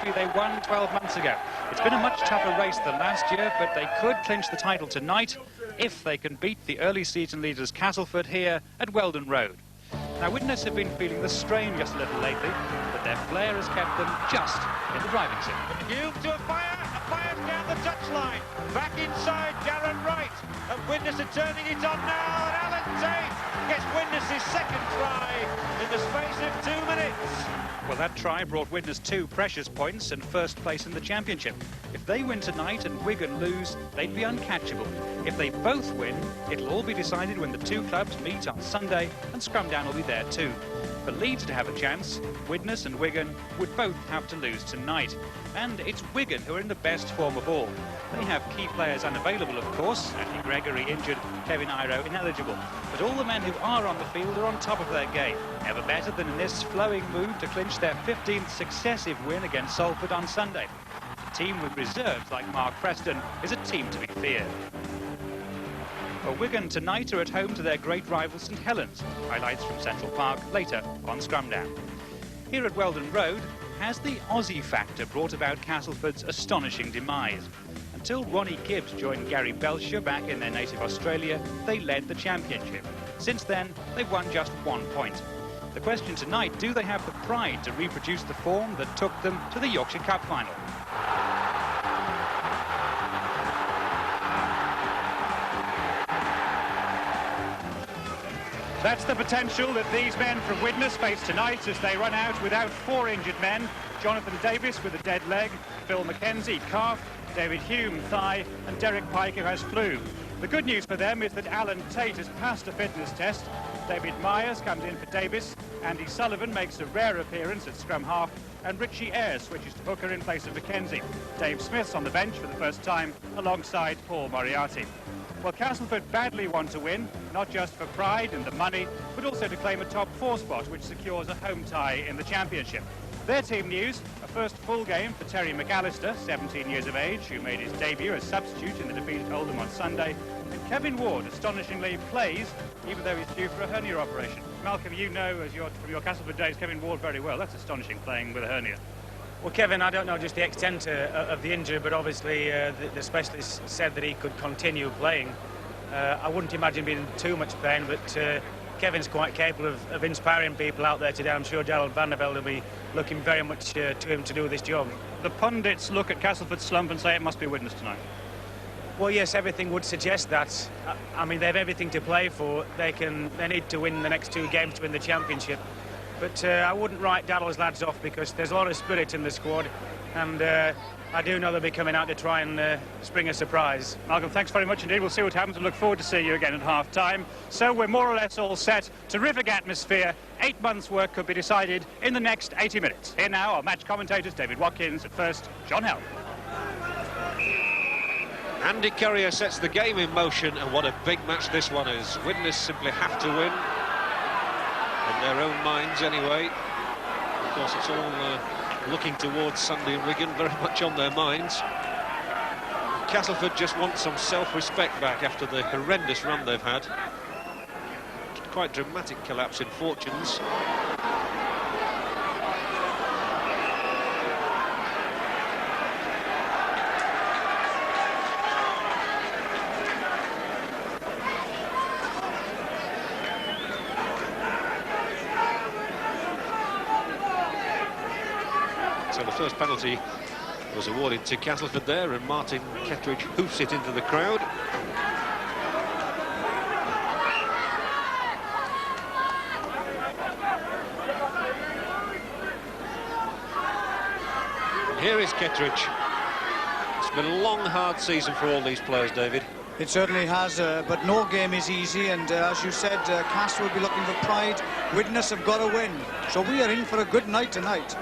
trophy they won 12 months ago. It's been a much tougher race than last year, but they could clinch the title tonight if they can beat the early season leaders Castleford here at Weldon Road. Now, Widnes have been feeling the strain just a little lately, but their flair has kept them just in the driving seat. Hume to a fire down the touchline, back inside Darren Wright, and Widnes are turning it on now, and Alan Tate gets Widnes' second try in the space of 2 minutes. Well, that try brought Widnes 2 precious points and first place in the championship. If they win tonight and Wigan lose, they'd be uncatchable. If they both win, it'll all be decided when the two clubs meet on Sunday, and Scrumdown will be there too. For Leeds to have a chance, Widnes and Wigan would both have to lose tonight. And it's Wigan who are in the best form of all. They have key players unavailable, of course. Andy Gregory injured, Kevin Iro ineligible. But all the men who are on the field are on top of their game. Ever better than in this flowing mood to clinch their 15th successive win against Salford on Sunday. A team with reserves like Mark Preston is a team to be feared. For Wigan tonight are at home to their great rival St Helens. Highlights from Central Park later on Scrumdown. Here at Weldon Road, has the Aussie factor brought about Castleford's astonishing demise? Until Ronnie Gibbs joined Gary Belcher back in their native Australia, they led the championship. Since then, they've won just 1 point. The question tonight, do they have the pride to reproduce the form that took them to the Yorkshire Cup final? That's the potential that these men from Widnes face tonight as they run out without 4 injured men. Jonathan Davis with a dead leg, Phil Mackenzie calf, David Hume thigh, and Derek Pike who has flu. The good news for them is that Alan Tate has passed a fitness test. David Myers comes in for Davis, Andy Sullivan makes a rare appearance at scrum half, and Richie Ayres switches to hooker in place of Mackenzie. Dave Smith's on the bench for the first time alongside Paul Moriarty. Well, Castleford badly want to win, not just for pride and the money, but also to claim a top 4 spot, which secures a home tie in the championship. Their team news, a first full game for Terry McAllister, 17 years of age, who made his debut as substitute in the defeat at Oldham on Sunday. And Kevin Ward, astonishingly, plays, even though he's due for a hernia operation. Malcolm, you know, from your Castleford days, Kevin Ward very well. That's astonishing, playing with a hernia. Well, Kevin, I don't know just the extent of the injury, but obviously the specialist said that he could continue playing. I wouldn't imagine being in too much pain, but Kevin's quite capable of inspiring people out there today. I'm sure Gerald Vandervelde will be looking very much to him to do this job. The pundits look at Castleford's slump and say it must be Widnes tonight. Well, yes, everything would suggest that. I mean, they have everything to play for. They need to win the next 2 games to win the championship. But I wouldn't write Darrell's lads off because there's a lot of spirit in the squad, and I do know they'll be coming out to try and spring a surprise. Malcolm, thanks very much indeed. We'll see what happens and look forward to seeing you again at half-time. So we're more or less all set. Terrific atmosphere. 8 months' work could be decided in the next 80 minutes. Here now are match commentators David Watkins. At first, John Hell. Andy Currier sets the game in motion, and what a big match this one is. Widnes simply have to win. In their own minds anyway. Of course, it's all looking towards Sunday and Wigan, very much on their minds. Castleford just want some self-respect back after the horrendous run they've had. Quite dramatic collapse in fortunes. So the first penalty was awarded to Castleford there, and Martin Kettridge hoofs it into the crowd. And here is Kettridge. It's been a long, hard season for all these players, David. It certainly has, but no game is easy, and as you said, Castle will be looking for pride. Widnes have got to win, so we are in for a good night tonight.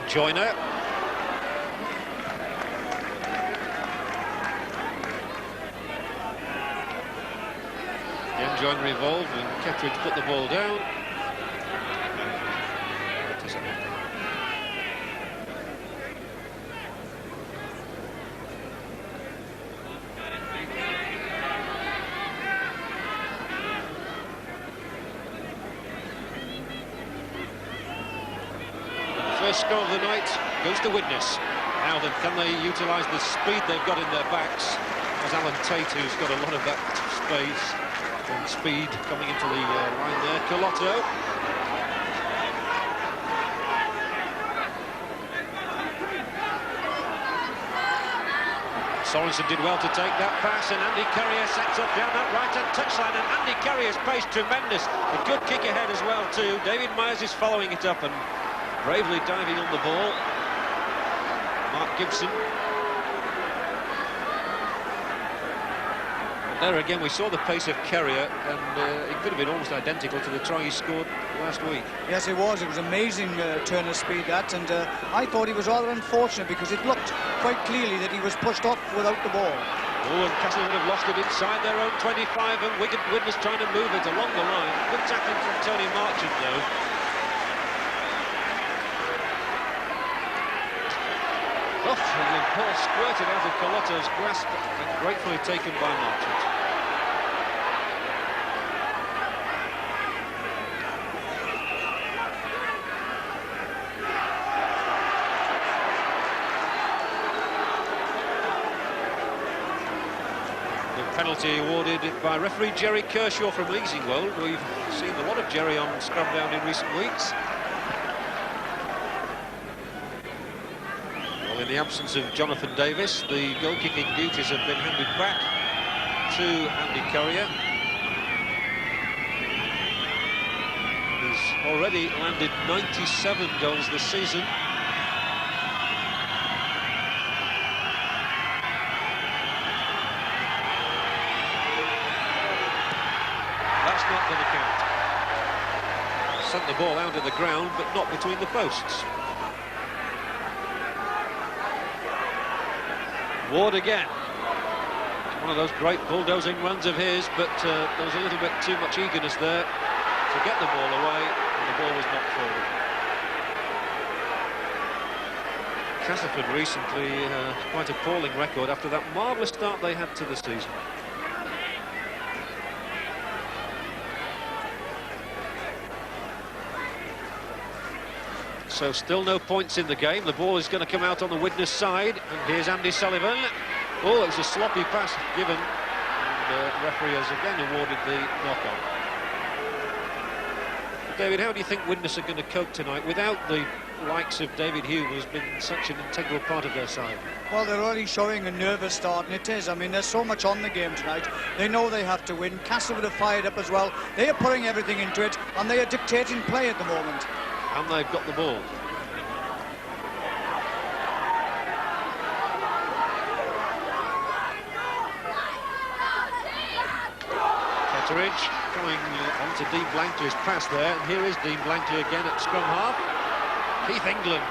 Joyner. Again, Joyner involved, and Kettridge put the ball down. first score of the night goes to Widnes. Now then, can they utilise the speed they've got in their backs? There's Alan Tate, who's got a lot of that space and speed coming into the line there. Colotto. Sorensen did well to take that pass, and Andy Currier sets up down that right-hand touchline, and Andy Currier's pace tremendous. A good kick ahead as well too. David Myers is following it up and bravely diving on the ball. Mark Gibson. There again, we saw the pace of Currier, and it could have been almost identical to the try he scored last week. Yes, it was. It was amazing turn of speed, that, and I thought he was rather unfortunate because it looked quite clearly that he was pushed off without the ball. Oh, and Castleford have lost it inside their own 25, and Widnes trying to move it along the line. Good tackling from Tony Marchant, though. Oh, and the ball squirted out of Colotto's grasp and gratefully taken by Marchant. Penalty awarded by referee Jerry Kershaw from Easingwold. We've seen a lot of Jerry on scrum down in recent weeks. Well, in the absence of Jonathan Davis, the goal-kicking duties have been handed back to Andy Currier. He's already landed 97 goals this season. Not going to count. Sent the ball out of the ground, but not between the posts. Ward again. One of those great bulldozing runs of his, but there was a little bit too much eagerness there to get the ball away, and the ball was knocked forward. Castleford recently quite appalling record after that marvellous start they had to the season. So still no points in the game. The ball is going to come out on the Widnes side, and here's Andy Sullivan. Oh, it was a sloppy pass given, and the referee has again awarded the knock-on. David, how do you think Widnes are going to cope tonight without the likes of David Hume, who's been such an integral part of their side? Well, they're already showing a nervous start, and it is. I mean, there's so much on the game tonight. They know they have to win. Castleford have fired up as well. They are putting everything into it, and they are dictating play at the moment. And they've got the ball. Ketteridge coming on to Dean Blankley's pass there, and here is Dean Blankley again at scrum half. Keith England.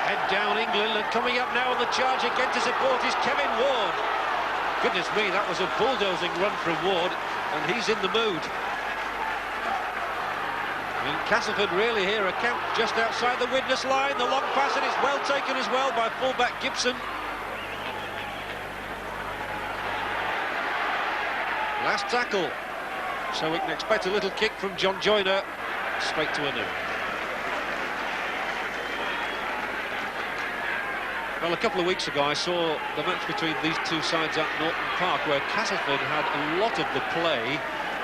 Head down England, and coming up now on the charge again to support is Kevin Ward. Goodness me, that was a bulldozing run from Ward, and he's in the mood. And Castleford really here a count just outside the Widnes line. The long pass, and it's well taken as well by fullback Gibson. Last tackle. So we can expect a little kick from John Joyner straight to a nil. Well, a couple of weeks ago I saw the match between these two sides at Norton Park, where Castleford had a lot of the play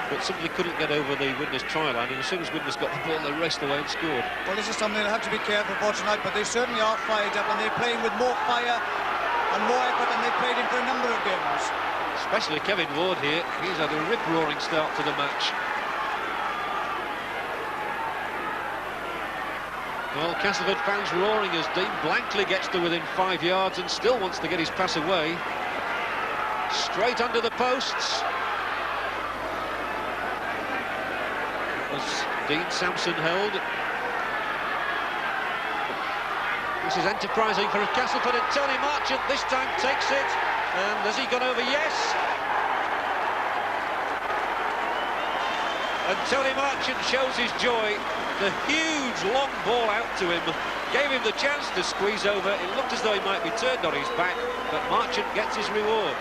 but simply couldn't get over the Widnes try line, and as soon as Widnes got the ball, they raced away and scored. Well, this is something they'll have to be careful for tonight, but they certainly are fired up, and they're playing with more fire and more effort than they've played in for a number of games. Especially Kevin Ward here. He's had a rip-roaring start to the match. Well, Castleford fans roaring as Dean Blankley gets to within 5 yards and still wants to get his pass away. Straight under the posts. Dean Sampson held. This is enterprising for Castleford, and Tony Marchant this time takes it. And has he gone over? Yes. And Tony Marchant shows his joy. The huge long ball out to him gave him the chance to squeeze over. It looked as though he might be turned on his back, but Marchant gets his reward.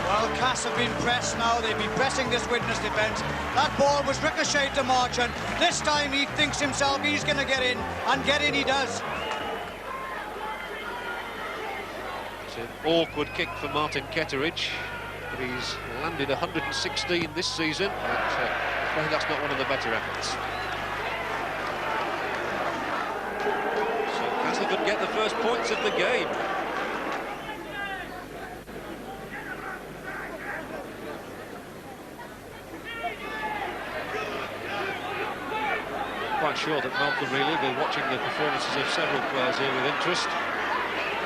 Well, Cass have been pressed now. They've been pressing this Widnes defence. That ball was ricocheted to Marchant. This time he thinks himself he's going to get in, and get in he does. It's an awkward kick for Martin Ketteridge, but he's landed 116 this season, but I think that's not one of the better efforts. So Castleford get the first points of the game. Quite sure that Malcolm Reilly will be watching the performances of several players here with interest.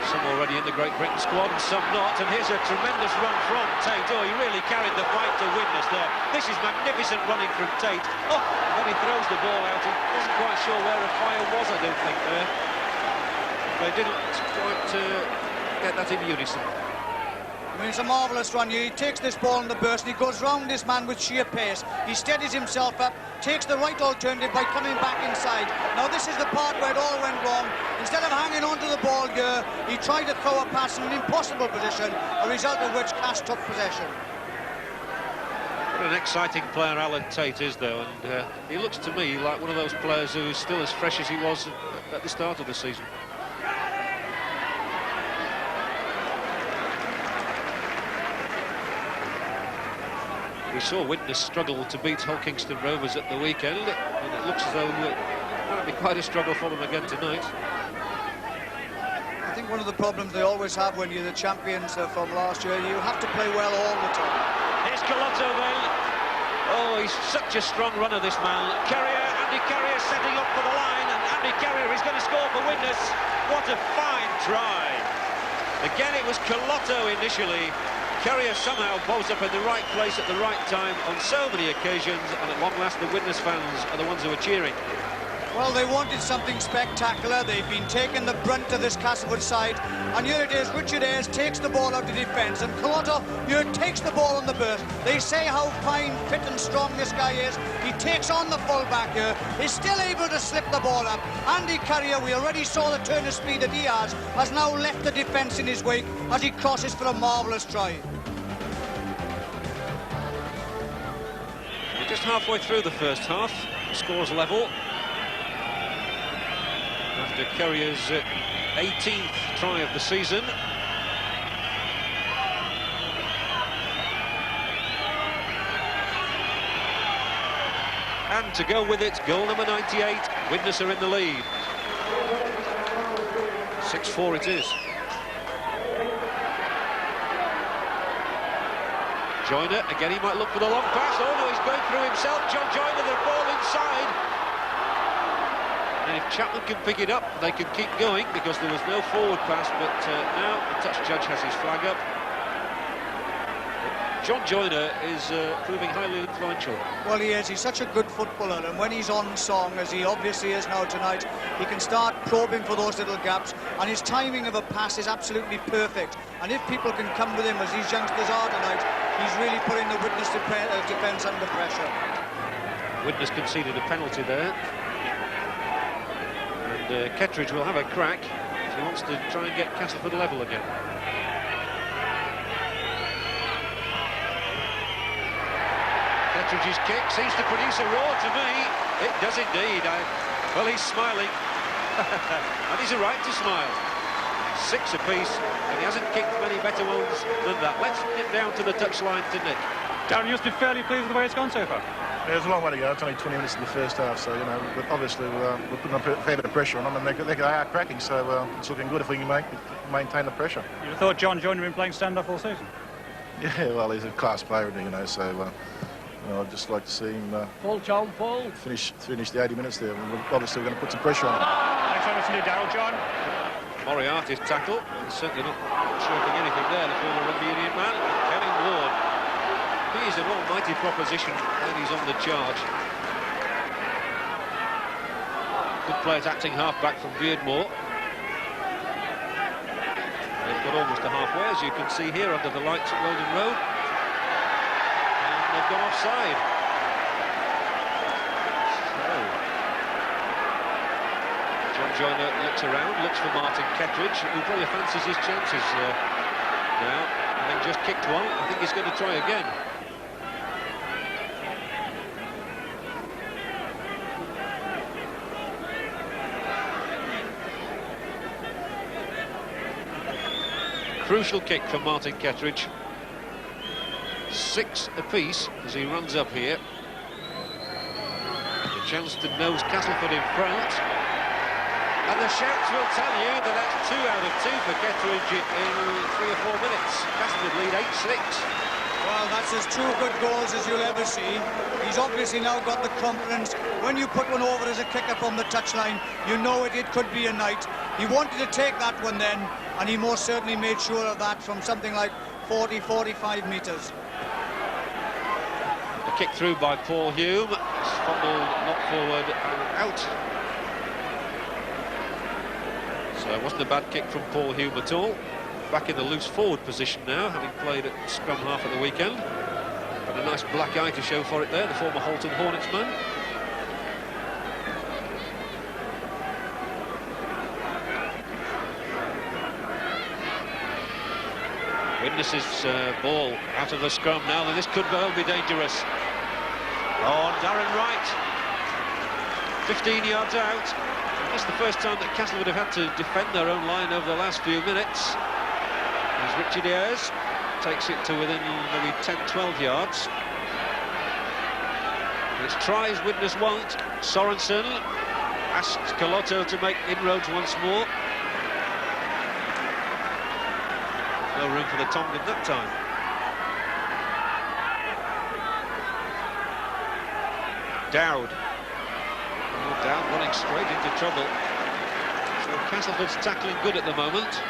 Some already in the Great Britain squad and some not. And here's a tremendous run from Tate. Oh, he really carried the fight to Widnes there. This is magnificent running from Tate. Oh, and then he throws the ball out. He wasn't quite sure where a fire was, I don't think, there. They didn't quite get that in unison. I mean, it's a marvellous run here. He takes this ball in the burst and he goes round this man with sheer pace. He steadies himself up, takes the right alternative by coming back inside. Now this is the part where it all went wrong. Instead of hanging onto the ball here, he tried to throw a pass in an impossible position, a result of which Cass took possession. What an exciting player Alan Tate is, though, and he looks to me like one of those players who is still as fresh as he was at the start of the season. We saw Widnes struggle to beat Hull Kingston Rovers at the weekend, and it looks as though it might be quite a struggle for them again tonight. I think one of the problems they always have when you're the champions from last year, you have to play well all the time. Here's Colotto then. Oh, he's such a strong runner, this man. Andy Carrier setting up for the line, and Andy Carrier is going to score for Widnes. What a fine try. Again, it was Colotto initially. Carrier somehow bows up in the right place at the right time on so many occasions, and at long last the Widnes fans are the ones who are cheering. Well, they wanted something spectacular. They've been taking the brunt of this Castleford side, and here it is. Richard Ayres takes the ball out of defence, and Colotto here takes the ball on the burst. They say how fine, fit and strong this guy is. He takes on the full-back here. He's still able to slip the ball up. Andy Carrier, we already saw the turn of speed that he has now left the defence in his wake as he crosses for a marvellous try. We're just halfway through the first half. The score's level. After Carrier's 18th try of the season. And to go with it, goal number 98. Widnes are in the lead. 6-4 it is. Joyner, again he might look for the long pass. Oh no, he's going through himself. John Joyner, the ball inside. And if Chapman can pick it up, they can keep going because there was no forward pass, but now the touch judge has his flag up. But John Joyner is proving highly influential. Well, he is. He's such a good footballer, and when he's on song, as he obviously is now tonight, he can start probing for those little gaps, and his timing of a pass is absolutely perfect. And if people can come with him, as these youngsters are tonight, he's really putting the Widnes defence under pressure. Widnes conceded a penalty there. And Ketteridge will have a crack if he wants to try and get Castleford level again. Ketteridge's kick seems to produce a roar to me. It does indeed. Well, he's smiling. And he's a right to smile. 6 apiece, and he hasn't kicked many better ones than that. Let's get down to the touchline to Nick. Darren, you must be fairly pleased with the way it's gone so far. Yeah, there's a long way to go. It's only 20 minutes in the first half, so, you know, but obviously we're putting a fair bit of pressure on them, and they are cracking, so it's looking good if we can maintain the pressure. You'd have thought John Joyner had been playing stand-up all season. Yeah, well, he's a class player, you know, so you know, I'd just like to see him finish the 80 minutes there. Obviously we're going to put some pressure on him. Thanks very much indeed, Darryl. John? Moriarty's tackle, certainly not shirking anything there, the former rugby union man. Kenny Ward. He is an almighty proposition when he's on the charge. Good players acting half-back from Beardmore. They've got almost to halfway, as you can see here under the lights at Weldon Road. And they've gone offside. So, John Joyner looks around, looks for Martin Ketteridge, who probably fancies his chances now. Having just kicked one, I think he's going to try again. Crucial kick from Martin Ketteridge. 6 apiece as he runs up here. The chance to nose Castleford in front. And the shouts will tell you that that's 2 out of 2 for Ketteridge in 3 or 4 minutes. Castleford lead 8-6. Well, that's as 2 good goals as you'll ever see. He's obviously now got the confidence. When you put one over as a kicker from the touchline, you know it could be a night. He wanted to take that one then, and he most certainly made sure of that from something like 40, 45 metres. A kick through by Paul Hume. Fumbled, knocked forward and out. So it wasn't a bad kick from Paul Hume at all. Back in the loose forward position now, having played at scrum half at the weekend. Got a nice black eye to show for it there, the former Halton Hornets man. Widnes' ball out of the scrum now, and this could well be dangerous. On Darren Wright. 15 yards out. That's the first time that Castleford have had to defend their own line over the last few minutes. As Richard Ayres takes it to within maybe 10-12 yards. It's tries Widnes won't. Sorensen asks Colotto to make inroads once more. No room for the Tongan that time. Dowd. Oh, Dowd running straight into trouble. So Castleford's tackling good at the moment.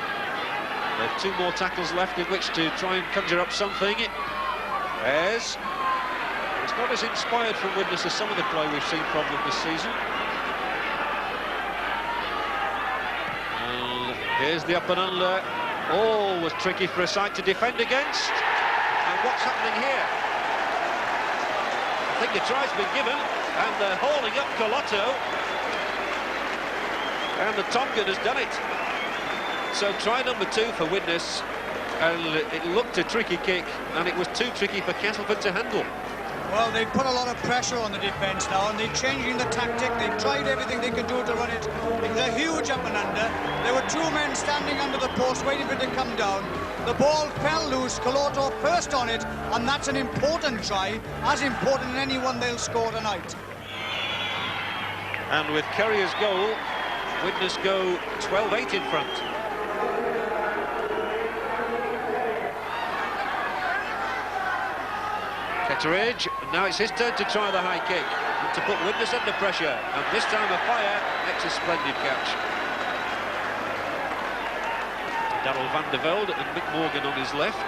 There are 2 more tackles left in which to try and conjure up something. Ayres. It's not as inspired from Widnes as some of the play we've seen from them this season. And here's the up and under. Oh, was tricky for a side to defend against. And what's happening here? I think the try's been given, and they're hauling up Colotto. And the Tongan has done it. So try number 2 for Widnes, and it looked a tricky kick, and it was too tricky for Castleford to handle. Well, they've put a lot of pressure on the defence now, and they're changing the tactic. They've tried everything they could do to run it. It was a huge up and under. There were 2 men standing under the post waiting for it to come down. The ball fell loose. Colotto first on it, and that's an important try, as important as any one they'll score tonight. And with Currier's goal, Widnes go 12-8 in front. Ketteridge, and now it's his turn to try the high kick, and to put Widnes under pressure, and this time a fire makes a splendid catch. Darrell van der Velde and Mick Morgan on his left.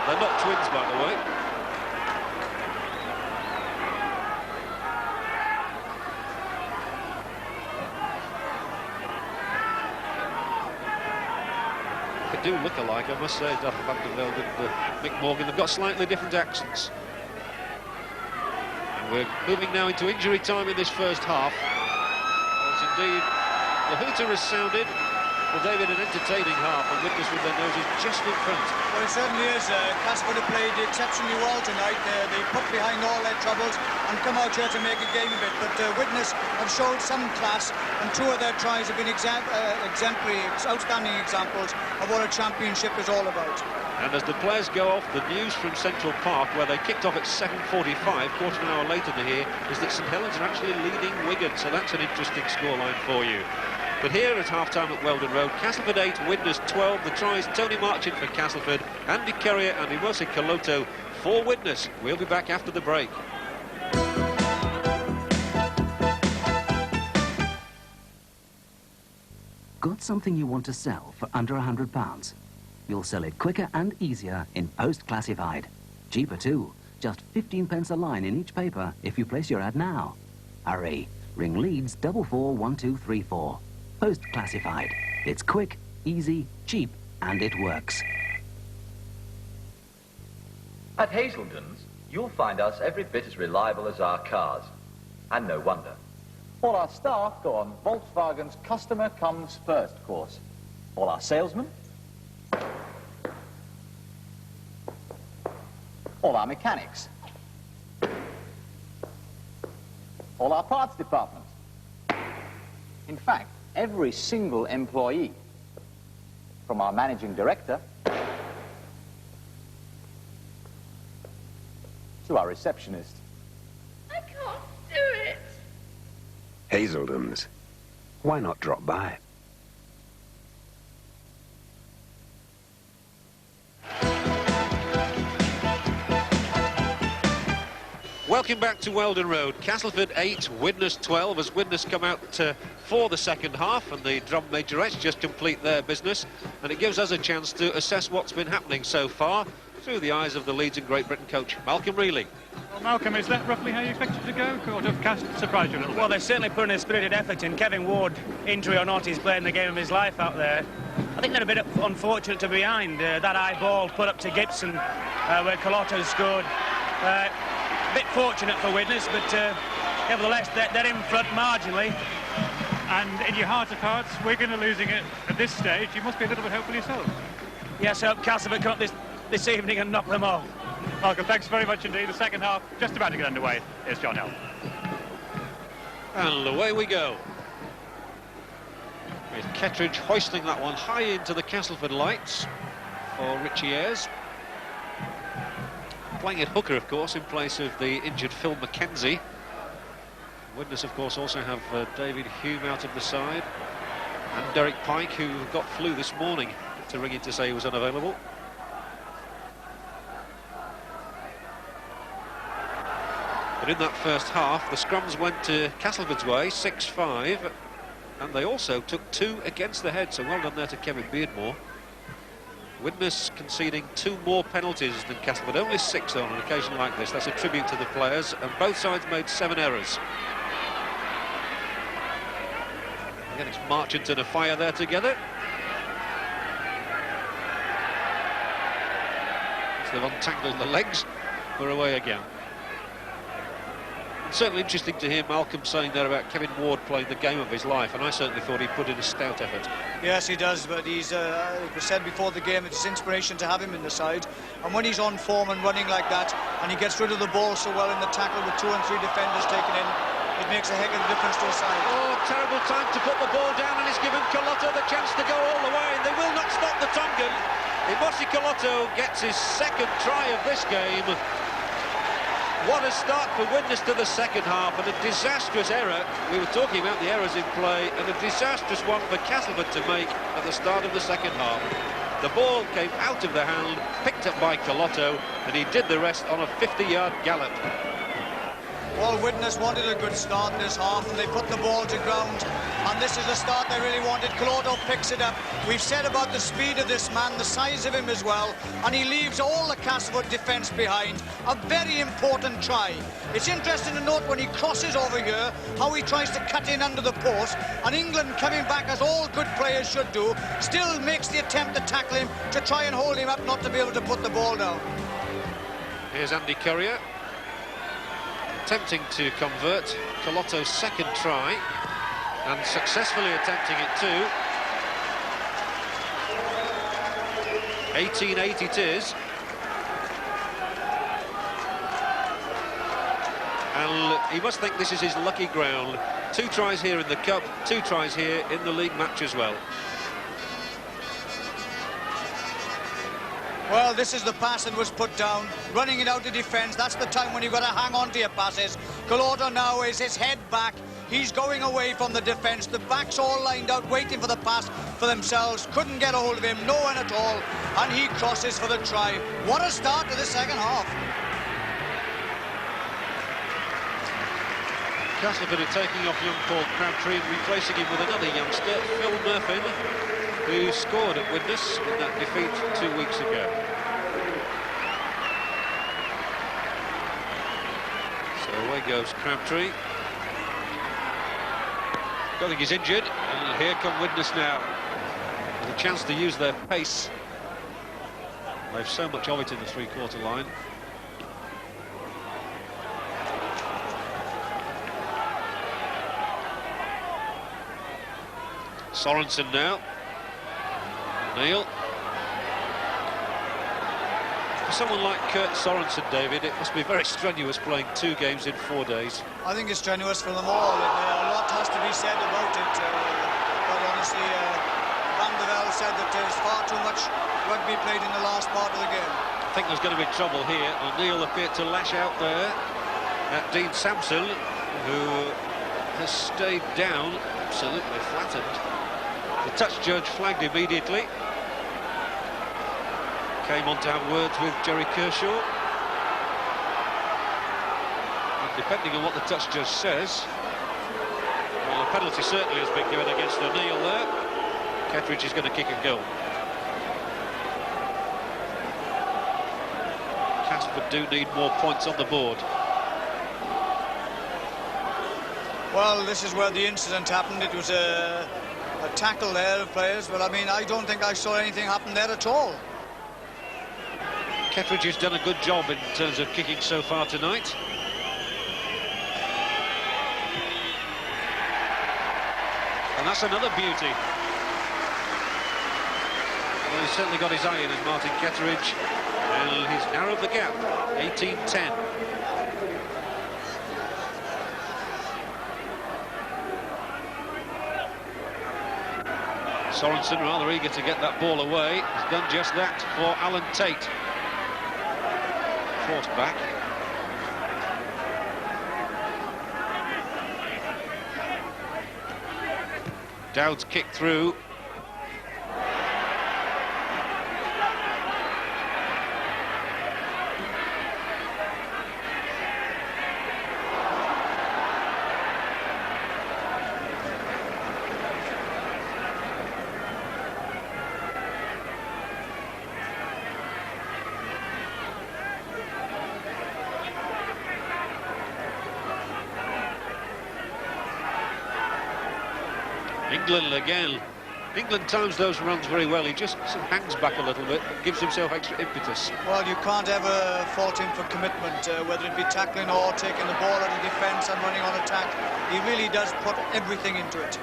They're not twins, by the way. They do look alike, I must say, Darrell van der Velde and Mick Morgan. They've got slightly different accents. We're moving now into injury time in this first half. As indeed, the hooter has sounded. Well, David, an entertaining half, and Widnes with their noses just in front. Well, it certainly is. Castleford have played exceptionally well tonight. They put behind all their troubles and come out here to make a game of it. But Widnes have showed some class, and 2 of their tries have been exemplary, outstanding examples of what a championship is all about. And as the players go off, the news from Central Park, where they kicked off at 7:45, quarter of an hour later to here, is that St Helens are actually leading Wigan, so that's an interesting scoreline for you. But here at half-time at Weldon Road, Castleford 8, Widnes 12. The tries, Tony Marchant for Castleford, Andy Currier and Iwose Colotto for Widnes. We'll be back after the break. Got something you want to sell for under £100? You'll sell it quicker and easier in Post Classified. Cheaper too, just 15 pence a line in each paper if you place your ad now. Hurry, ring Leeds 441234. Post Classified. It's quick, easy, cheap, and it works. At Hazelden's, you'll find us every bit as reliable as our cars. And no wonder. All our staff go on Volkswagen's customer comes first course. All our salesmen all our mechanics, all our parts department. In fact, every single employee, from our managing director to our receptionist. I can't do it. Hazelden's. Why not drop by? Welcome back to Weldon Road. Castleford 8, Widnes 12, as Widnes come out for the second half, and the drum majorettes just complete their business, and it gives us a chance to assess what's been happening so far through the eyes of the Leeds and Great Britain coach, Malcolm Reilly. Well, Malcolm, is that roughly how you expected to go? Or have Cast surprised you a little bit? Well, they've certainly put in a spirited effort in. Kevin Ward, injury or not, he's playing the game of his life out there. I think they're a bit unfortunate to be behind. That high ball put up to Gibson, where Colotto scored. A bit fortunate for Widnes, but nevertheless, they're in front marginally. And in your heart of hearts, Wigan are losing it at this stage. You must be a little bit hopeful yourself. Yes, I hope Castleford come up this evening and knock them off. Malcolm, thanks very much indeed. The second half just about to get underway. Here's John Hill. And away we go. With Kettridge hoisting that one high into the Castleford lights for Richie Ayres. Playing at hooker, of course, in place of the injured Phil Mackenzie. Widnes, of course, also have David Hume out of the side, and Derek Pike, who got flu this morning, to ring in to say he was unavailable. But in that first half, the scrums went to Castleford's way, 6-5, and they also took 2 against the head, so well done there to Kevin Beardmore. Widnes conceding 2 more penalties than Castleford, only 6 on an occasion like this. That's a tribute to the players, and both sides made 7 errors. Again, it's Marchant and a fire there together. So they've untangled the legs, we're away again. Certainly interesting to hear Malcolm saying there about Kevin Ward playing the game of his life, and I certainly thought he put in a stout effort. Yes, he does, but he's, it was said before the game, it's inspiration to have him in the side, and when he's on form and running like that, and he gets rid of the ball so well in the tackle with 2 and 3 defenders taken in, it makes a heck of a difference to the side. Oh, terrible time to put the ball down, and he's given Colotto the chance to go all the way, and they will not stop the Tongan. Imosi Colotto gets his second try of this game. What a start for Widnes to the second half, and a disastrous error. We were talking about the errors in play, and a disastrous one for Castleford to make at the start of the second half. The ball came out of the hand, picked up by Colotto, and he did the rest on a 50-yard gallop. Well, Widnes wanted a good start this half, and they put the ball to ground, and this is the start they really wanted. Colotto picks it up. We've said about the speed of this man, the size of him as well, and he leaves all the Castleford defence behind. A very important try. It's interesting to note when he crosses over here, how he tries to cut in under the post, and England, coming back as all good players should do, still makes the attempt to tackle him, to try and hold him up, not to be able to put the ball down. Here's Andy Currier, attempting to convert Colotto's second try, and successfully attempting it too. 18-8 it is. And he must think this is his lucky ground. 2 tries here in the Cup, 2 tries here in the league match as well. Well, this is the pass that was put down, running it out to defence. That's the time when you've got to hang on to your passes. Colotto now is his head back. He's going away from the defence. The backs all lined out, waiting for the pass for themselves. Couldn't get a hold of him, no one at all. And he crosses for the try. What a start to the second half. Castleford are taking off young Paul Crabtree and replacing him with another youngster, Phil Murphy, who scored at Widnes in that defeat 2 weeks ago. So away goes Crabtree. Don't think he's injured, and here come Widnes now with a chance to use their pace. They've so much of it in the 3/4 line. Sorensen now. Neil. For someone like Sorensen, David, it must be very strenuous playing 2 games in 4 days. I think it's strenuous for them all, and a lot has to be said about it. But honestly, Van der Velde said that there's far too much rugby played in the last part of the game. I think there's going to be trouble here. O'Neill appeared to lash out there at Dean Sampson, who has stayed down, absolutely flattened. The touch judge flagged immediately. Came on to have words with Jerry Kershaw. And depending on what the touch judge says, well, a penalty certainly has been given against O'Neill there. Kettridge is going to kick a goal. Castleford do need more points on the board. Well, this is where the incident happened. It was a tackle there of players, but I mean, I don't think I saw anything happen there at all. Kettridge has done a good job in terms of kicking so far tonight. And that's another beauty. Well, he's certainly got his eye in as Martin Kettridge, and he's narrowed the gap, 18-10. Sorensen rather eager to get that ball away. He's done just that for Alan Tate. Forced back. Dowd's kick through. England again. England times those runs very well. He just sort of hangs back a little bit, gives himself extra impetus. Well, you can't ever fault him for commitment, whether it be tackling or taking the ball out of defence and running on attack. He really does put everything into it.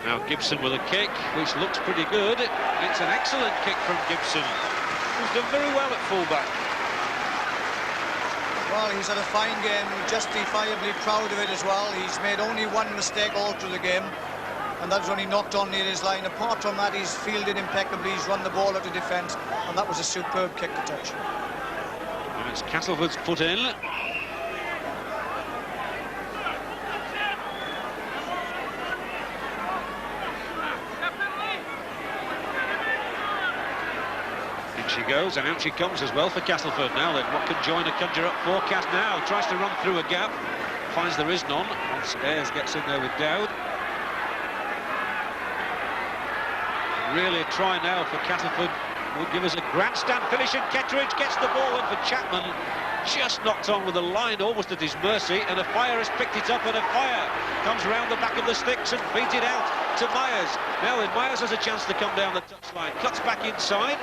Now Gibson with a kick, which looks pretty good. It's an excellent kick from Gibson, who's done very well at fullback. Well, he's had a fine game, justifiably proud of it as well. He's made only one mistake all through the game, and that was when he knocked on near his line. Apart from that, he's fielded impeccably, he's run the ball out of defence, and that was a superb kick to touch. And it's Castleford's put in. She goes, and out she comes as well for Castleford now. Then what can Joyner conjure up for? Cast now tries to run through a gap, finds there is none. Once Ayres gets in there with Dowd. Really a try now for Castleford would give us a grandstand finish, and Kettridge gets the ball in for Chapman. Just knocked on with the line almost at his mercy, and a fire has picked it up, and a fire comes round the back of the sticks and feeds it out to Myers. Now then, Myers has a chance to come down the touchline, cuts back inside.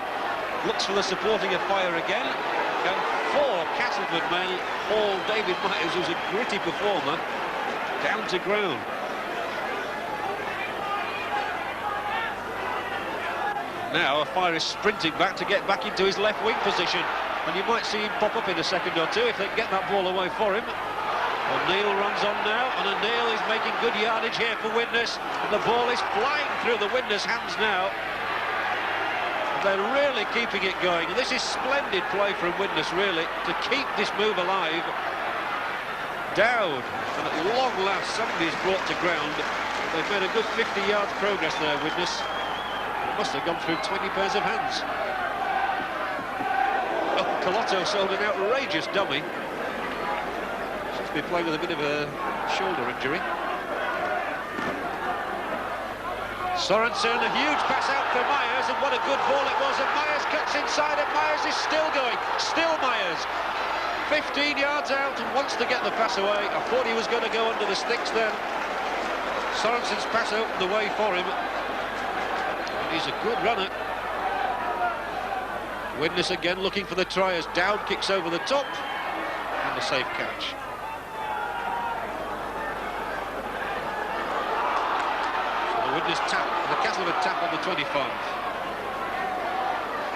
Looks for the supporting of fire again, and 4 Castleford men haul David Myers, who's a gritty performer, down to ground. Now a fire is sprinting back to get back into his left wing position, and you might see him pop up in a second or two if they can get that ball away for him. O'Neill runs on now, and O'Neill is making good yardage here for Widnes, and the ball is flying through the Widnes hands now. They're really keeping it going, and this is splendid play from Widnes, really, to keep this move alive. Dowd, and at long last somebody's brought to ground. They've made a good 50 yards progress there, Widnes. It must have gone through 20 pairs of hands. Oh, Colotto sold an outrageous dummy. Seems to be playing with a bit of a shoulder injury. Sorensen, a huge pass out for Myers, and what a good ball it was, and Myers cuts inside, and Myers is still going, still Myers. 15 yards out and wants to get the pass away. I thought he was going to go under the sticks then. Sorensen's pass opened the way for him. And he's a good runner. Widnes again looking for the try as Dowd kicks over the top, and a safe catch. Widnes tap, the Castleford tap on the 25.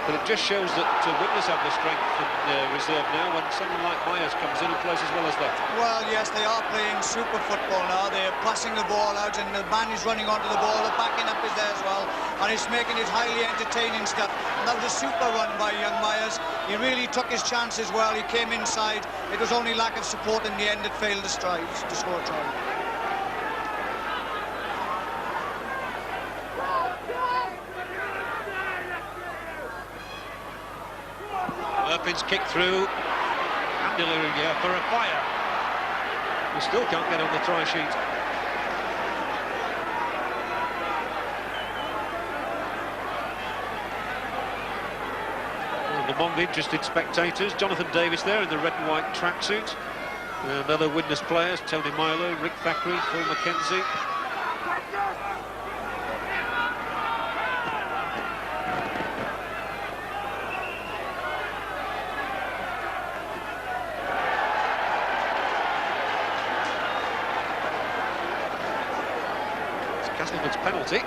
But it just shows that Widnes have the strength in reserve now when someone like Myers comes in and plays as well as that. Well, yes, they are playing super football now. They're passing the ball out and the man is running onto the ball. The backing up is there as well. And it's making it highly entertaining stuff. And that was a super run by young Myers. He really took his chances well. He came inside. It was only lack of support in the end that failed to score a try. Murphy's kick through. Andalou for a fire. We still can't get on the try sheet. Well, among the interested spectators, Jonathan Davis there in the red and white tracksuit. And other Widnes players, Tony Milo, Rick Thackeray, Phil McKenzie. Castleford's penalty.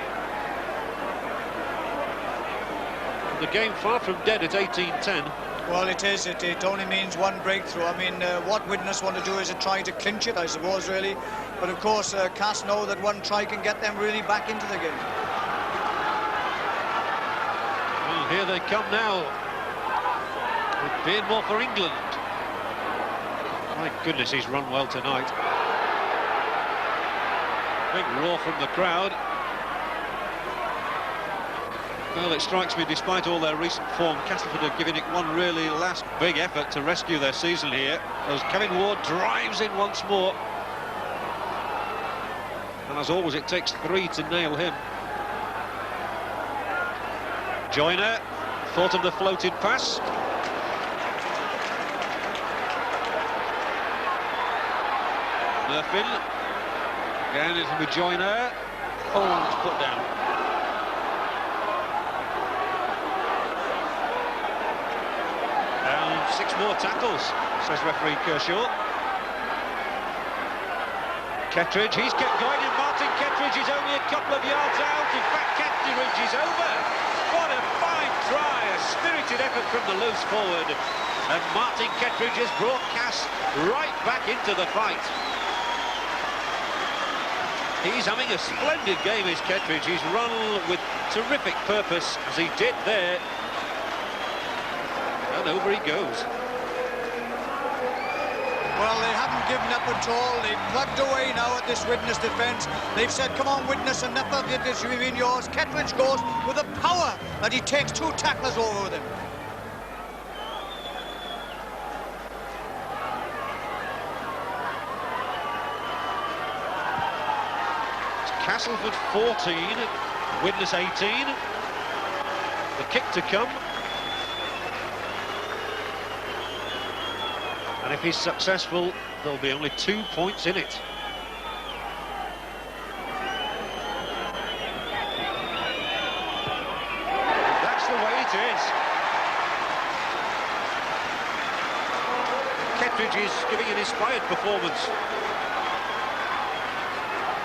The game far from dead at 18-10. Well, it is. It only means one breakthrough. I mean, what Widnes want to do is try to clinch it, I suppose, really. But, of course, Cass know that one try can get them really back into the game. Well, here they come now. With Beardmore for England. My goodness, he's run well tonight. Big roar from the crowd. Well, it strikes me, despite all their recent form, Castleford are giving it one really last big effort to rescue their season here, as Kevin Ward drives in once more. And as always, it takes 3 to nail him. Joyner thought of the floated pass. Murphy. Again, it'll be Joyner. Oh, it's put down. And 6 more tackles, says referee Kershaw. Kettridge, he's kept going, and Martin Kettridge is only a couple of yards out. In fact, Kettridge is over. What a fine try, a spirited effort from the loose forward. And Martin Kettridge has brought Cass right back into the fight. He's having a splendid game, is Kettridge. He's run with terrific purpose, as he did there. And over he goes. Well, they haven't given up at all. They've plugged away now at this Widnes defence. They've said, come on, Widnes, enough of it, it's been yours. Kettridge goes with the power that he takes 2 tacklers over with him. Castleford 14, Widnes 18. The kick to come. And if he's successful, there'll be only 2 points in it. That's the way it is. Kettridge is giving an inspired performance.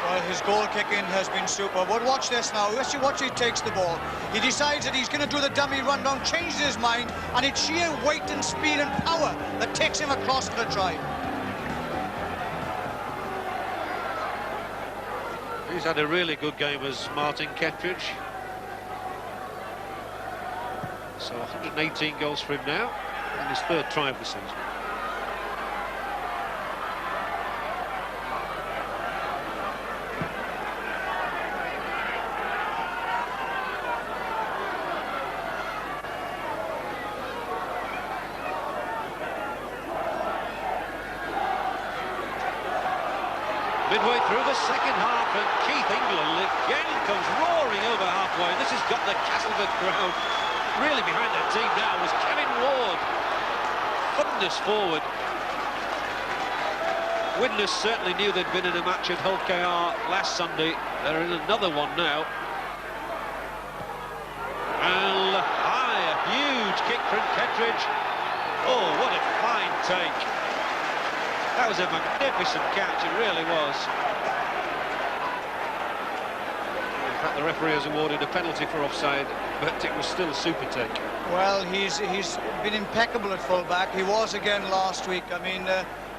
Well, his goal kicking has been super. But watch this now. Watch he takes the ball. He decides that he's going to do the dummy rundown, changes his mind, and it's sheer weight and speed and power that takes him across for the try. He's had a really good game as Martin Kettridge. So 118 goals for him now, and his 3rd try of the season. Midway through the second half, and Keith England again comes roaring over halfway. This has got the Castleford crowd really behind their team now. Was Kevin Ward thunders forward. Widnes certainly knew they'd been in a match at Hull KR last Sunday. They're in another one now. And high, a huge kick from Kettridge. Oh, what a fine take. That was a magnificent catch, it really was. In fact, the referee has awarded a penalty for offside, but it was still a super take. Well, he's been impeccable at full-back. He was again last week. I mean,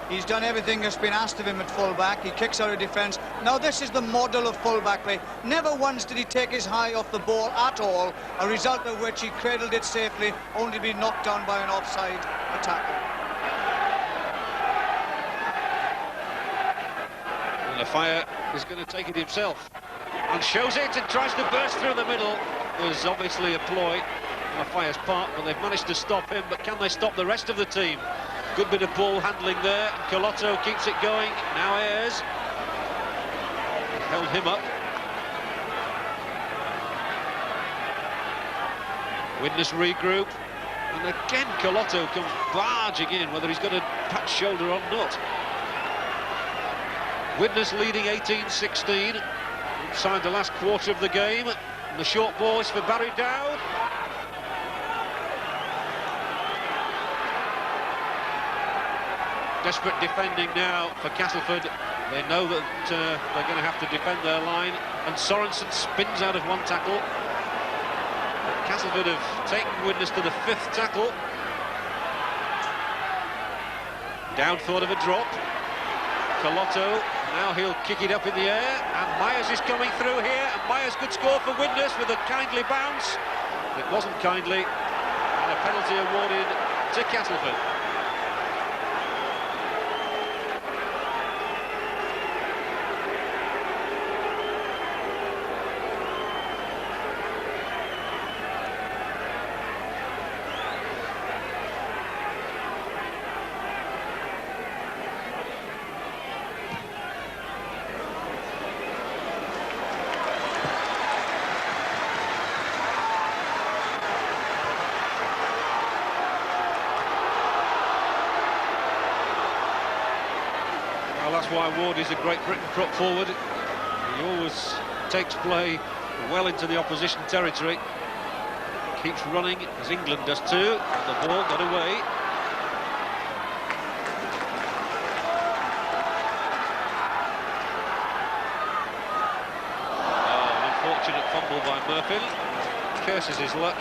he's done everything that's been asked of him at full-back. He kicks out of defence. Now, this is the model of full-back play. Never once did he take his eye off the ball at all, a result of which he cradled it safely, only to be knocked down by an offside tackle. And the Fire is going to take it himself and shows it and tries to burst through the middle. Was obviously a ploy on the Fire's part, but they've managed to stop him. But can they stop the rest of the team? Good bit of ball handling there. Colotto keeps it going. Now Ayres held him up. Widnes regroup, and again Colotto comes barging in, whether he's got a patch shoulder or not. Widnes leading 18-16 inside the last quarter of the game. And the short ball is for Barry Dowd. Desperate defending now for Castleford. They know that they're going to have to defend their line, and Sorensen spins out of one tackle. Castleford have taken Widnes to the 5th tackle. Dowd thought of a drop. Colotto, now he'll kick it up in the air, and Myers is coming through here, and Myers could score for Widnes with a kindly bounce. It wasn't kindly, and a penalty awarded to Castleford. Well, that's why Ward is a Great Britain prop forward. He always takes play well into the opposition territory. Keeps running, as England does too. And the ball got away. Oh, an unfortunate fumble by Murphy. Curses his luck.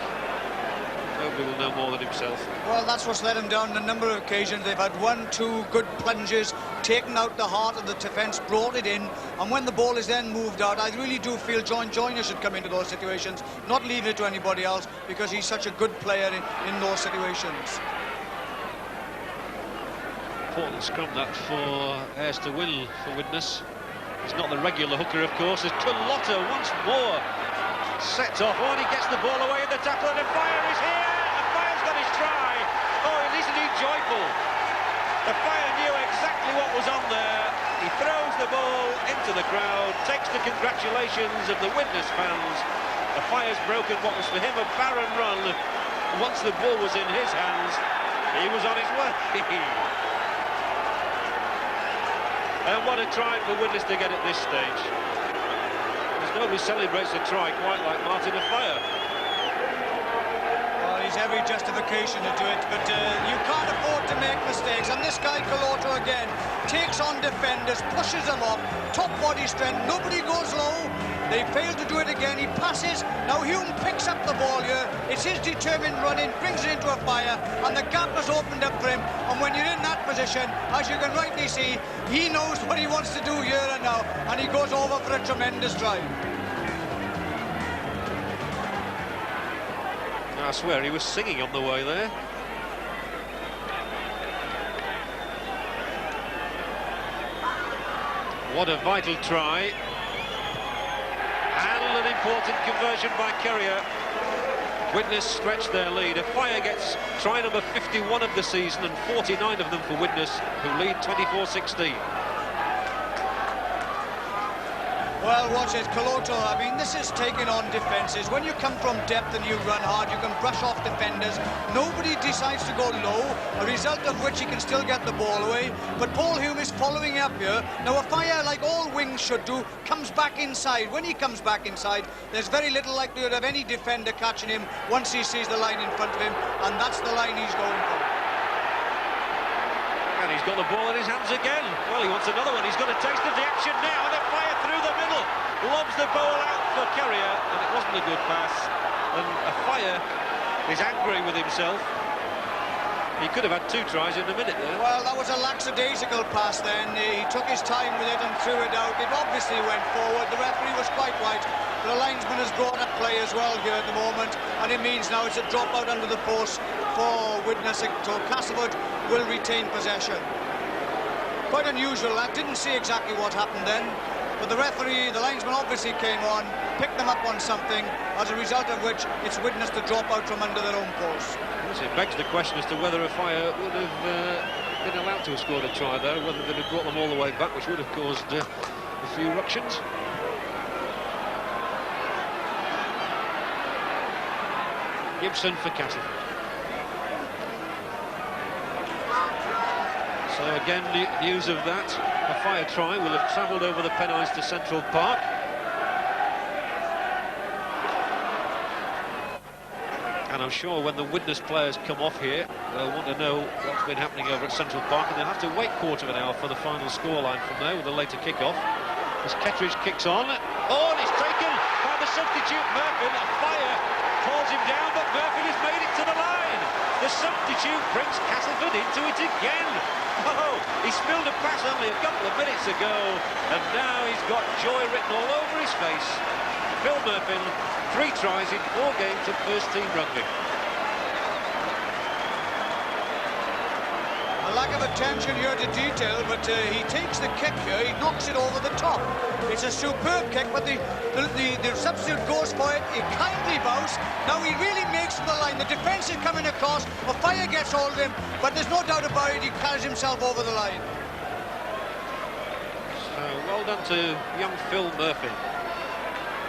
Nobody will know more than himself. Well, that's what's let him down on a number of occasions. They've had 1-2 good plunges, taken out the heart of the defence, brought it in, and when the ball is then moved out, I really do feel John Joyner should come into those situations, not leave it to anybody else, because he's such a good player in those situations. Important scrum that for Ayres to win for Widnes. He's not the regular hooker, of course, as Colotto once more sets off. Oh, and he gets the ball away in the tackle, and the Fire is here! And Fire's got his try! Oh, isn't he joyful? The Fire knew exactly what was on there. He throws the ball into the crowd, takes the congratulations of the Widnes fans. The Fire's broken what was for him a barren run. Once the ball was in his hands, he was on his way. And what a try for Widnes to get at this stage. Nobody celebrates a try quite like Martin of Fire. Well, he's every justification to do it, but you can't afford to make mistakes. And this guy, Colotto, again, takes on defenders, pushes them off, top body strength, nobody goes low. They fail to do it again, he passes. Now Hume picks up the ball here. It's his determined run-in, brings it into a Fire, and the gap has opened up for him. And when you're in that position, as you can rightly see, he knows what he wants to do here and now, and he goes over for a tremendous drive. I swear he was singing on the way there. What a vital try. And an important conversion by Kerrier. Widnes stretched their lead. A Fire gets try number 51 of the season and 49 of them for Widnes, who lead 24-16. Well, watch it, Colotto. I mean, this is taking on defences. When you come from depth and you run hard, you can brush off defenders. Nobody decides to go low, a result of which he can still get the ball away. But Paul Hume is following up here. Now, a Fire, like all wings should do, comes back inside. When he comes back inside, there's very little likelihood of any defender catching him once he sees the line in front of him, and that's the line he's going for. And he's got the ball in his hands again. Well, he wants another one. He's got a taste of the action now, and a Fire through the middle. Lobs the ball out for Kerrier, and it wasn't a good pass. And a Fire He's angry with himself. He could have had 2 tries in a minute there. Well, that was a lackadaisical pass then. He took his time with it and threw it out. It obviously went forward. The referee was quite right. The linesman has brought up play as well here at the moment, and it means now it's a drop out under the post for Widnes. So Castleford will retain possession. Quite unusual. I didn't see exactly what happened then, but the referee, the linesman obviously came on, picked them up on something, as a result of which it's Widnes to drop out from under their own post. It begs the question as to whether a fire would have been allowed to have scored a try there, whether they'd have brought them all the way back, which would have caused a few ructions. Gibson for Castleford. So again, news of that. A fire try will have travelled over the Pennines to Central Park. And I'm sure when the Widnes players come off here, they'll want to know what's been happening over at Central Park, and they'll have to wait quarter of an hour for the final scoreline from there with a later kick-off. As Kettridge kicks on. Oh, and it's taken by the substitute Murphy. A fire pulls him down, but Murphy has made it to the line. The substitute brings Castleford into it again. Oh, he spilled a pass only a couple of minutes ago, and now he's got joy written all over his face. Phil Murphy, 3 tries in 4 games of first-team rugby. A lack of attention here to detail, but he takes the kick here, he knocks it over the top. It's a superb kick, but the substitute goes for it, he kindly bows. Now he really makes for the line, the defence is coming across, a fire gets hold of him, but there's no doubt about it, he carries himself over the line. So well done to young Phil Murphy.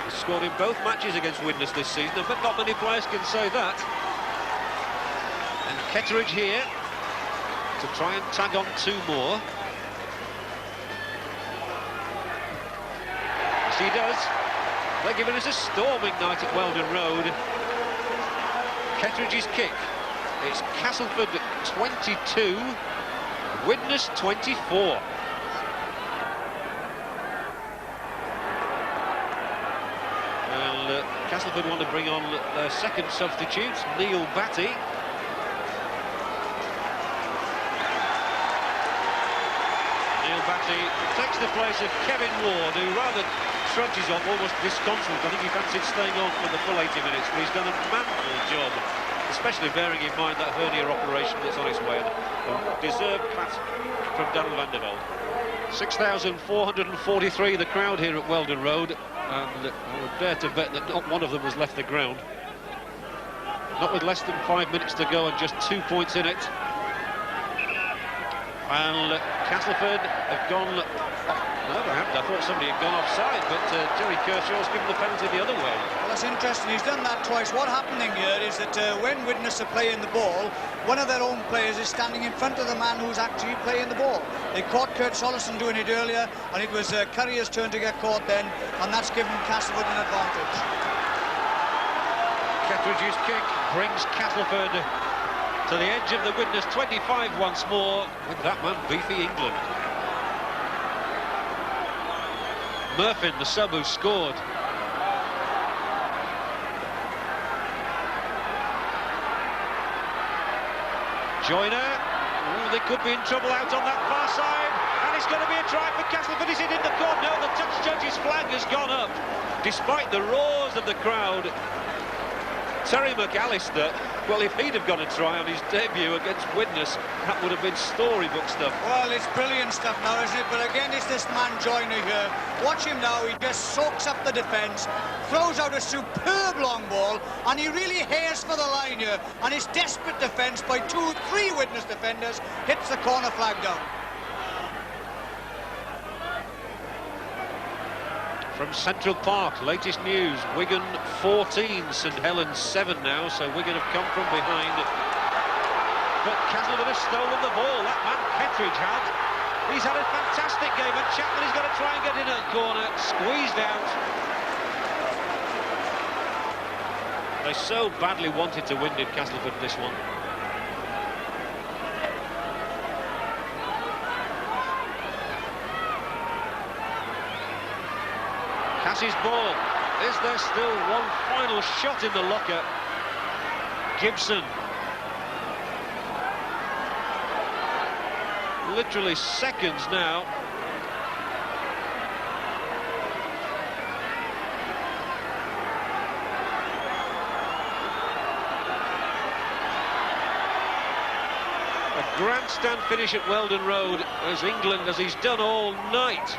He's scored in both matches against Widnes this season, but not many players can say that. And Kettridge here to try and tag on 2 more. Yes, he does. They're giving us a storming night at Weldon Road. Kettridge's kick. It's Castleford 22, Widnes 24. Castleford want to bring on their second substitute, Neil Batty. Neil Batty takes the place of Kevin Ward, who rather trudges on, almost disconsolate. I think he fancied staying on for the full 80 minutes, but he's done a manful job, especially bearing in mind that hernia operation that's on its way. A deserved pat from Donald van der Velde. 6,443 the crowd here at Weldon Road, and I would dare to bet that not one of them has left the ground. Not with less than 5 minutes to go and just 2 points in it. And Castleford have gone... No, they haven't. I thought somebody had gone offside, but Jerry Kershaw's given the penalty the other way. Well, that's interesting. He's done that twice. What's happening here is that when Widnes are playing the ball, one of their own players is standing in front of the man who's actually playing the ball. They caught Kurt Sollison doing it earlier, and it was Currier's turn to get caught then, and that's given Castleford an advantage. Kettridge's kick brings Castleford to the edge of the Widnes 25 once more, with that man Beefy England. Murphy, the sub who scored. Joyner, they could be in trouble out on that far side, and it's going to be a try for Castleford. Is it in the corner? No, the touch judge's flag has gone up, despite the roars of the crowd. Terry McAllister, well, if he'd have got a try on his debut against Widnes, that would have been storybook stuff. Well, it's brilliant stuff now, isn't it? But again, it's this man Joyner here. Watch him now, he just soaks up the defence, throws out a superb long ball, and he really hares for the line here. And his desperate defence by 2-3 Widnes defenders hits the corner flag down. From Central Park, latest news, Wigan 14, St Helens 7 now, so Wigan have come from behind. But Castleford has stolen the ball, that man Kettridge had. He's had a fantastic game, and Chapman is going to try and get in at the corner, squeezed out. They so badly wanted to win, did Castleford, this one. Cassie's ball. Is there still one final shot in the locker? Gibson. Literally seconds now. A grandstand finish at Weldon Road as England, as he's done all night,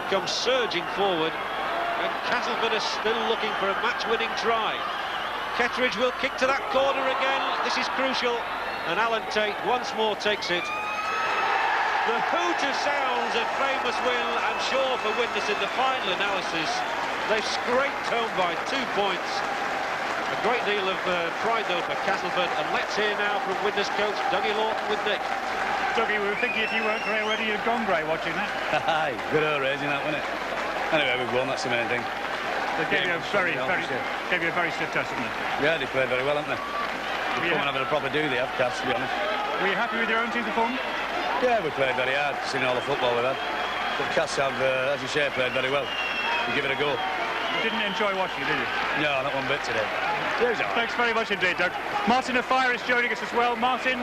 comes surging forward, and Castleford is still looking for a match-winning try. Kettridge will kick to that corner again. This is crucial, and Alan Tate once more takes it. The hooter sounds a famous win, I'm sure, for Widnes in the final analysis. They've scraped home by 2 points. A great deal of pride, though, for Castleford. And let's hear now from Widnes coach Dougie Lawton with Nick. Dougie, we were thinking if you weren't Gray already, you'd gone Gray watching that. Aye, good old raising that, wasn't it? Anyway, we've won, that's the main thing. They gave you a very stiff test, didn't they? Yeah, they played very well, haven't they? They've come and having a proper do, they have, Cats, to be honest. Were you happy with your own team's performance? Yeah, we played very hard, seeing all the football we've had. But Cats have, as you say, played very well. We give it a go. You didn't enjoy watching it, did you? No, not one bit today. Thanks very much indeed, Doug. Martin O'Fire is joining us as well. Martin,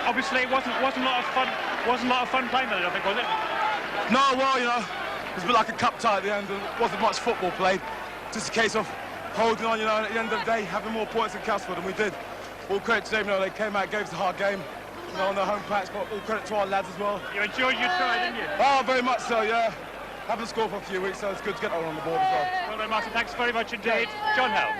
obviously it wasn't a lot of fun. Wasn't a lot of fun playing with it, I think, was it? No, well, you know, it was a bit like a cup tie at the end, and wasn't much football played. Just a case of holding on, you know, and at the end of the day, having more points than Castleford, and we did. All credit to them, you know, they came out, gave us a hard game, you know, on their home patch, but all credit to our lads as well. You enjoyed your try, didn't you? Oh, very much so, yeah. Haven't scored for a few weeks, so it's good to get that one on the board as well. Well done, Martin, thanks very much indeed. John Hell.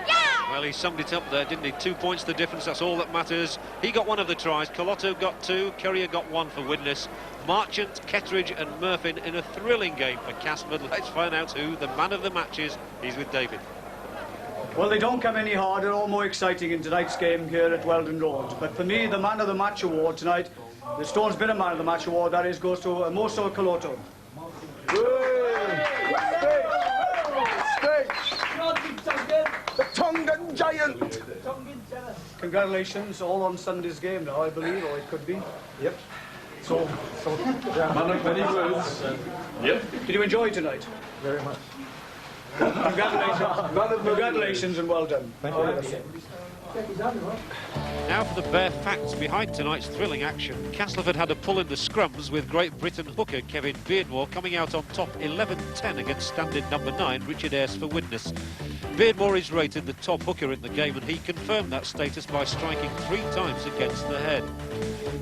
Well, he summed it up there, didn't he? 2 points the difference, that's all that matters. He got one of the tries, Colotto got 2, Currier got 1 for Widnes. Marchant, Kettridge and Murphin in a thrilling game for Castleford. Let's find out who the man of the match is. He's with David. Well, they don't come any harder or more exciting in tonight's game here at Weldon Road. But for me, the man of the match award tonight, the Stones Bitter man of the match award, that is, goes to Moso Colotto. The Tongan Giant! Congratulations, all on Sunday's game now, I believe, or it could be. Yep. So yeah. Man of many words. Yep. Did you enjoy tonight? Very much. Congratulations. Congratulations and well done. Thank you. Now for the bare facts behind tonight's thrilling action. Castleford had a pull in the scrums with Great Britain hooker Kevin Beardmore coming out on top 11-10 against standard number 9 Richard Ayres for Widnes. Beardmore is rated the top hooker in the game, and he confirmed that status by striking 3 times against the head.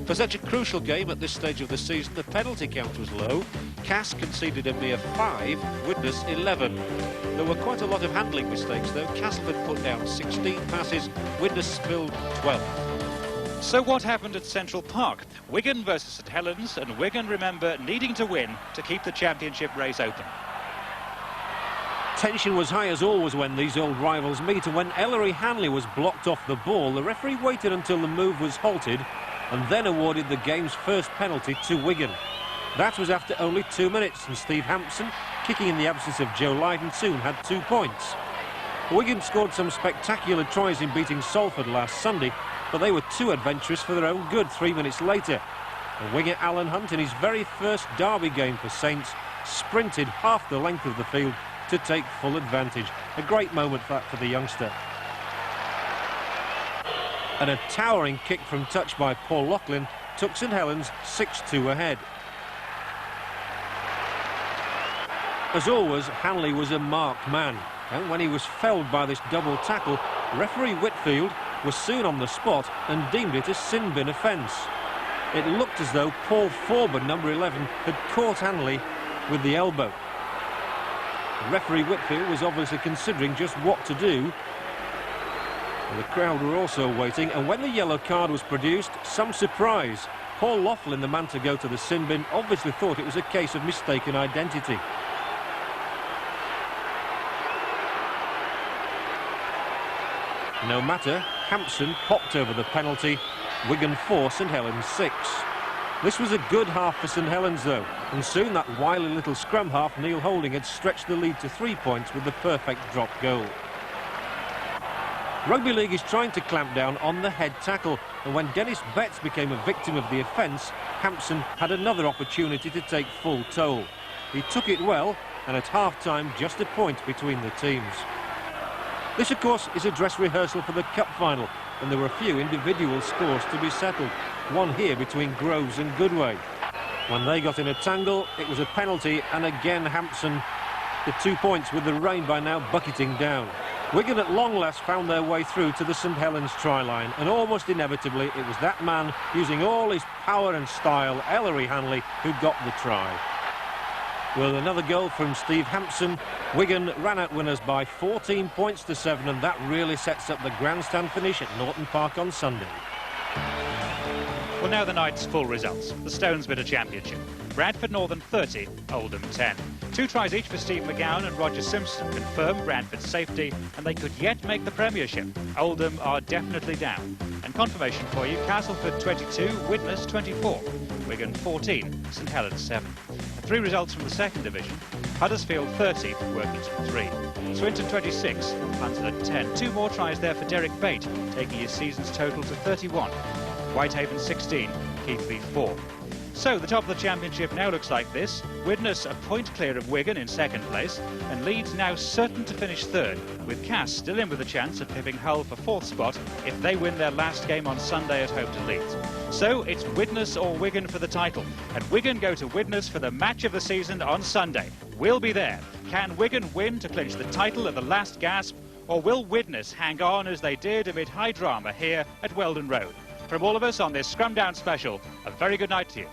For such a crucial game at this stage of the season, the penalty count was low. Cass conceded a mere 5, Widnes 11. There were quite a lot of handling mistakes though. Castleford put down 16 passes, Widnes spilled 12. So what happened at Central Park? Wigan versus St Helens, and Wigan, remember, needing to win to keep the championship race open. Tension was high as always when these old rivals meet, and when Ellery Hanley was blocked off the ball, the referee waited until the move was halted and then awarded the game's first penalty to Wigan. That was after only 2 minutes, and Steve Hampson, kicking in the absence of Joe Lydon, soon had 2 points. Wigan scored some spectacular tries in beating Salford last Sunday, but they were too adventurous for their own good 3 minutes later. And winger Alan Hunt, in his very first derby game for Saints, sprinted half the length of the field to take full advantage. A great moment for the youngster. And a towering kick from touch by Paul Loughlin took St Helens 6-2 ahead. As always, Hanley was a marked man, and when he was felled by this double tackle, referee Whitfield was soon on the spot and deemed it a sin bin offence. It looked as though Paul Forburn, number 11, had caught Hanley with the elbow. Referee Whitfield was obviously considering just what to do. The crowd were also waiting, and when the yellow card was produced, some surprise. Paul Loughlin, the man to go to the sin bin, obviously thought it was a case of mistaken identity. No matter, Hampson hopped over the penalty. Wigan 4, St Helens 6. This was a good half for St Helens though, and soon that wily little scrum half Neil Holding had stretched the lead to 3 points with the perfect drop goal. Rugby League is trying to clamp down on the head tackle, and when Dennis Betts became a victim of the offence, Hampson had another opportunity to take full toll. He took it well, and at half-time just a point between the teams. This, of course, is a dress rehearsal for the cup final, and there were a few individual scores to be settled. One here between Groves and Goodway. When they got in a tangle, it was a penalty, and again Hampson the 2 points with the rain by now bucketing down. Wigan at long last found their way through to the St Helens try line, and almost inevitably it was that man, using all his power and style, Ellery Hanley, who got the try. With another goal from Steve Hampson, Wigan ran out winners by 14 points to 7, and that really sets up the grandstand finish at Norton Park on Sunday. Well, now the night's full results. The Stones Bidder Championship. Bradford Northern 30, Oldham 10. 2 tries each for Steve McGowan and Roger Simpson confirm Bradford's safety, and they could yet make the Premiership. Oldham are definitely down. And confirmation for you, Castleford 22, Widnes 24, Wigan 14, St Helens 7. And 3 results from the second division. Huddersfield 30, Workington 3. Swinton 26, Hunter 10. 2 more tries there for Derek Bate, taking his season's total to 31. Whitehaven 16, Keighley 4. So the top of the championship now looks like this. Widnes a point clear of Wigan in second place, and Leeds now certain to finish third, with Cass still in with a chance of pipping Hull for fourth spot if they win their last game on Sunday at home to Leeds. So it's Widnes or Wigan for the title, and Wigan go to Widnes for the match of the season on Sunday. We'll be there. Can Wigan win to clinch the title at the last gasp, or will Widnes hang on as they did amid high drama here at Weldon Road? From all of us on this Scrum Down special, a very good night to you.